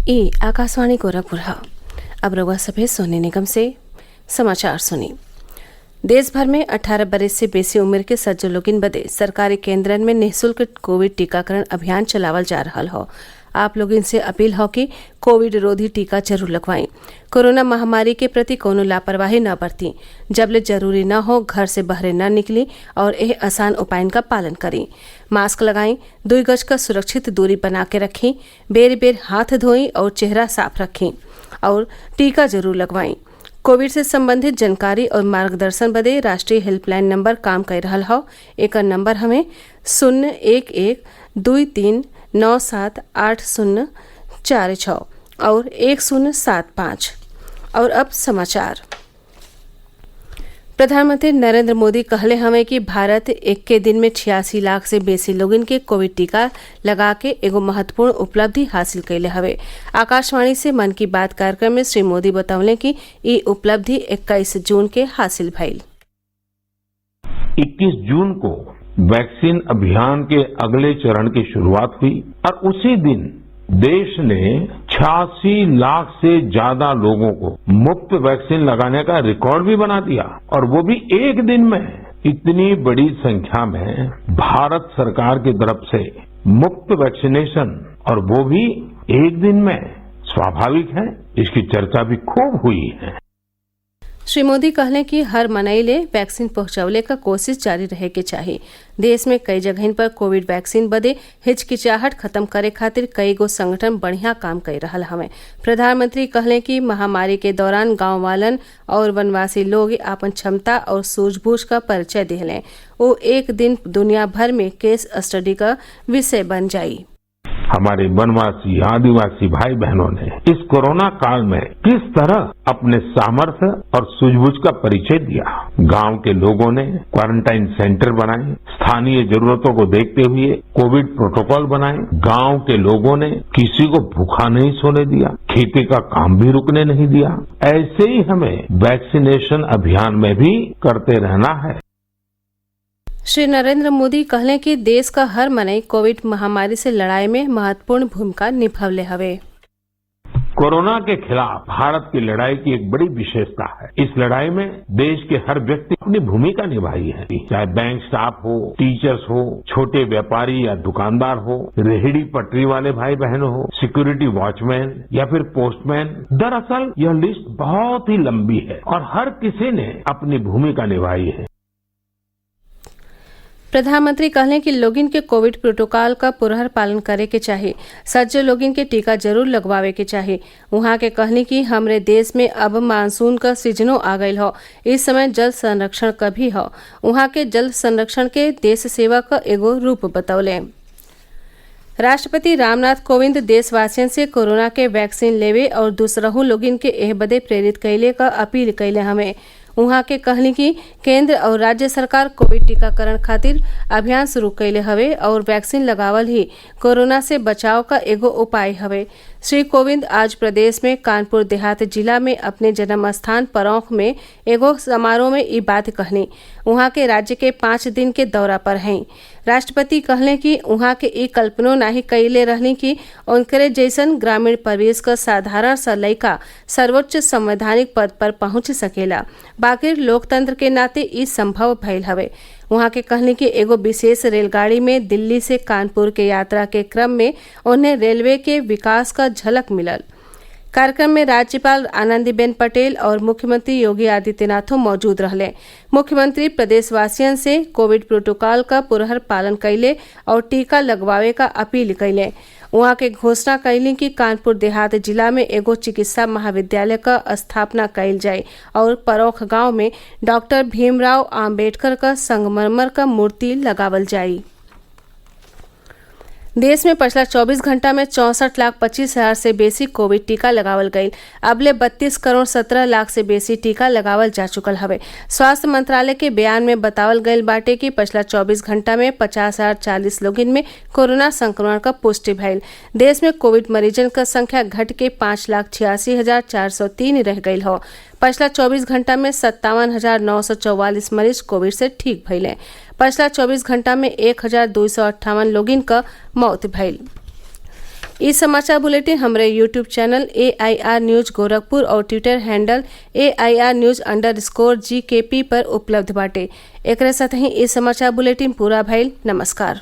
ये आकाशवाणी गोरखपुर है। अब रउआ सभे सोने निगम से समाचार सुनी। देश भर में 18 बरस से बेसी उम्र के सज्जो लोगिन बदे सरकारी केंद्रन में निःशुल्क कोविड टीकाकरण अभियान चलावल जा रहल हौ। आप लोगन से अपील हो कि कोविड रोधी टीका जरूर लगवाई। कोरोना महामारी के प्रति कोनो लापरवाही न बरती। जबले जरूरी न हो घर से बहरे न निकली और यह आसान उपायन का पालन करी। मास्क लगाई, 2 गज का सुरक्षित दूरी बना के रखें, बेर बेर हाथ धोई और चेहरा साफ रखें और टीका जरूर लगवाई। कोविड से संबंधित जानकारी और मार्गदर्शन बदे राष्ट्रीय हेल्पलाइन नंबर काम कर रहा हौ। एक नंबर हमें 011-2397-8046 और 1075। और अब समाचार। प्रधानमंत्री नरेंद्र मोदी कहले हमें कि भारत एक के दिन में 86 लाख से बेसी लोगन के कोविड टीका लगा के एगो महत्वपूर्ण उपलब्धि हासिल कैले हवे। आकाशवाणी से मन की बात कार्यक्रम में श्री मोदी बतौले कि ये उपलब्धि 21 जून के हासिल भइल। 21 जून को वैक्सीन अभियान के अगले चरण की शुरुआत हुई और उसी दिन देश ने 86 लाख से ज्यादा लोगों को मुफ्त वैक्सीन लगाने का रिकॉर्ड भी बना दिया, और वो भी एक दिन में। इतनी बड़ी संख्या में भारत सरकार की तरफ से मुफ्त वैक्सीनेशन, और वो भी एक दिन में, स्वाभाविक है इसकी चर्चा भी खूब हुई है। श्री मोदी कहले कि हर मनई वैक्सीन पहुंचावले का कोशिश जारी रहे के चाहिए। देश में कई जगह पर कोविड वैक्सीन बदे हिचकिचाहट खत्म करे खातिर कई गो संगठन बढ़िया काम कर रहा हमें। प्रधानमंत्री कहले कि महामारी के दौरान गांव वालन और वनवासी लोग अपन क्षमता और सूझबूझ का परिचय दिले। वो एक दिन दुनिया भर में केस स्टडी का विषय बन जाई। हमारे वनवासी आदिवासी भाई बहनों ने इस कोरोना काल में किस तरह अपने सामर्थ्य और सूझबूझ का परिचय दिया। गांव के लोगों ने क्वारंटाइन सेंटर बनाए, स्थानीय जरूरतों को देखते हुए कोविड प्रोटोकॉल बनाए। गांव के लोगों ने किसी को भूखा नहीं सोने दिया, खेती का काम भी रुकने नहीं दिया। ऐसे ही हमें वैक्सीनेशन अभियान में भी करते रहना है। श्री नरेंद्र मोदी कहले कि देश का हर मनई कोविड महामारी से लड़ाई में महत्वपूर्ण भूमिका निभावले हवे। कोरोना के खिलाफ भारत की लड़ाई की एक बड़ी विशेषता है। इस लड़ाई में देश के हर व्यक्ति अपनी भूमिका निभाई है, चाहे बैंक स्टाफ हो, टीचर्स हो, छोटे व्यापारी या दुकानदार हो, रेहड़ी पटरी वाले भाई बहन हो, सिक्योरिटी वॉचमैन या फिर पोस्टमैन। दरअसल यह लिस्ट बहुत ही लंबी है और हर किसी ने अपनी भूमिका निभाई है। प्रधानमंत्री कहले कि लोगिन के कोविड प्रोटोकॉल का पुरहर पालन करे के चाहिए। सज्जो लोगिन के टीका जरूर लगवावे के चाहिए। वहाँ के कहले कि हमरे देश में अब मानसून का सीजनो आ गई हो। इस समय जल संरक्षण का भी हो। वहाँ के जल संरक्षण के देश सेवा का एगो रूप बतौले। राष्ट्रपति रामनाथ कोविंद देशवासियों से कोरोना के वैक्सीन लेवे और दूसरहू लोगिन के एह बदे प्रेरित कैले का अपील कैले हमें। उहाँ के कहली कि केंद्र और राज्य सरकार कोविड टीकाकरण खातिर अभियान शुरू कैले हवे और वैक्सीन लगावल ही कोरोना से बचाव का एगो उपाय हवे। श्री कोविंद आज प्रदेश में कानपुर देहात जिला में अपने जन्म स्थान परौख में एगो समारोह में ये बात कहनी। उहाँ के राज्य के 5 दिन के दौरा पर हैं। राष्ट्रपति कहले कि उहाँ के ई कल्पनो नाही कैले रहनी कि उनकरे जैसन ग्रामीण परिवेश का साधारण सा लइका सर्वोच्च संवैधानिक पद पर पहुंच सकेला। बाकी लोकतंत्र के नाते ई संभव भइल हवे। वहाँ के कहने की एगो विशेष रेलगाड़ी में दिल्ली से कानपुर के यात्रा के क्रम में उन्हें रेलवे के विकास का झलक मिलल। कार्यक्रम में राज्यपाल आनंदीबेन पटेल और मुख्यमंत्री योगी आदित्यनाथ मौजूद रहले। मुख्यमंत्री प्रदेशवासियों से कोविड प्रोटोकॉल का पुरहर पालन कैले और टीका लगवावे का अपील कैले। वहाँ के घोषणा कैली कि कानपुर देहात जिला में एगो चिकित्सा महाविद्यालय का स्थापना कैल जाए और परौख गांव में डॉक्टर भीमराव आम्बेडकर का संगमरमर का मूर्ति लगावल जाए। देश में पिछला 24 घंटा में 64,25,000 से बेसी कोविड टीका लगावल गई। अबले 32 करोड़ 17 लाख से बेसी टीका लगावल जा चुकल हवे। स्वास्थ्य मंत्रालय के बयान में बतावल गईल बाटे कि पिछला 24 घंटा में 50,040 लोगन में कोरोना संक्रमण का पुष्टि भइल। देश में कोविड मरीजन का संख्या घट के 5,86,403 रह गईल हो। पिछला 24 घंटा में 57,944 मरीज कोविड से ठीक भइले। पिछला 24 घंटा में 1,258 लोगन का मौत भइल। ई समाचार बुलेटिन हमरे YouTube channel AIR news Gorakhpur और ट्विटर हैंडल AIR न्यूज_GKP पर उपलब्ध बाटे। एकरे साथ ही ई समाचार बुलेटिन पूरा भइल। नमस्कार।